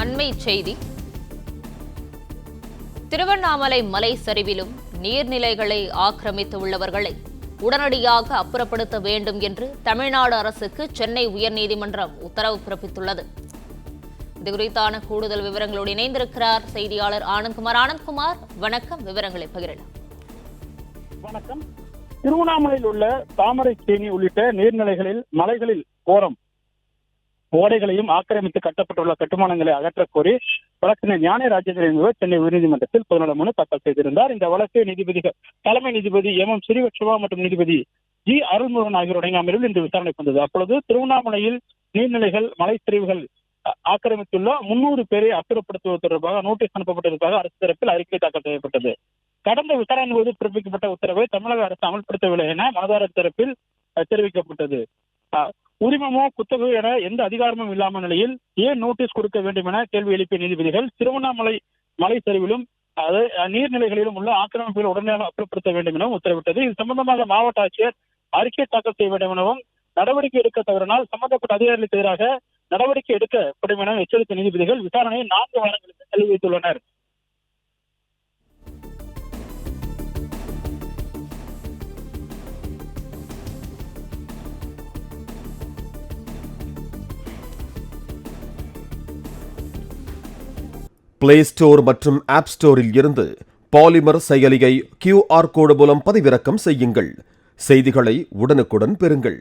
அண்மை செய்தி. திருவண்ணாமலை மலை சரிவிலும் நீர்நிலைகளை ஆக்கிரமித்துள்ளவர்களை உடனடியாக அப்புறப்படுத்த வேண்டும் என்று தமிழ்நாடு அரசுக்கு சென்னை உயர்நீதிமன்றம் உத்தரவு பிறப்பித்துள்ளது. இதுகுறித்தான கூடுதல் விவரங்களோடு இணைந்திருக்கிறார் செய்தியாளர் ஆனந்த்குமார். ஆனந்த்குமார், வணக்கம். விவரங்களை பகிரலாம். வணக்கம். திருவண்ணாமலையில் உள்ள தாமரை தேனி உள்ளிட்ட நீர்நிலைகளில் மலைகளில் ஓடைகளையும் ஆக்கிரமித்து கட்டப்பட்டுள்ள கட்டுமானங்களை அகற்றக் கோரி வழக்கறிஞர் ஞான ராஜேந்திரன் என்பவர் சென்னை உயர்நீதிமன்றத்தில் பொதுநல மனு தாக்கல் செய்திருந்தார். இந்த வழக்கு தலைமை நீதிபதி எம் ஸ்ரீவத்சவா மற்றும் நீதிபதி ஜி அருள்முருகன் ஆகியோருடைய அமர்வில் இன்று விசாரணைக்கு வந்தது. அப்பொழுது திருவண்ணாமலையில் நீர்நிலைகள் மலைச்சரிவுகள் ஆக்கிரமித்துள்ள 300 பேரை அப்புறப்படுத்துவது தொடர்பாக நோட்டீஸ் அனுப்பப்பட்டிருப்பதாக அரசு தரப்பில் அறிக்கை தாக்கல் செய்யப்பட்டது. கடந்த விசாரணையின் போது பிறப்பிக்கப்பட்ட உத்தரவை தமிழக அரசு அமல்படுத்தவில்லை என மனுதாரர் தரப்பில் தெரிவிக்கப்பட்டது. உரிமமோ குத்தகை என எந்த அதிகாரமும் இல்லாத நிலையில் ஏன் நோட்டீஸ் கொடுக்க வேண்டும் என கேள்வி எழுப்பிய நீதிபதிகள் திருவண்ணாமலை மலை சரிவிலும் நீர்நிலைகளிலும் உள்ள ஆக்கிரமிப்புகளை உடனடியாக அப்புறப்படுத்த வேண்டும் எனவும் உத்தரவிட்டது. இது சம்பந்தமாக மாவட்ட ஆட்சியர் அறிக்கை தாக்கல் செய்ய வேண்டும் எனவும் நடவடிக்கை எடுக்க தவறினால் சம்பந்தப்பட்ட அதிகாரிகளுக்கு எதிராக நடவடிக்கை எடுக்கப்படும் என எச்சரித்த நீதிபதிகள் விசாரணையை 4 வாரங்களுக்கு தள்ளி வைத்துள்ளனர். பிளே ஸ்டோர் மற்றும் ஆப் ஸ்டோரில் இருந்து பாலிமர் செயலியை QR கோடு மூலம் பதிவிறக்கம் செய்யுங்கள். செய்திகளை உடனுக்குடன் பெறுங்கள்.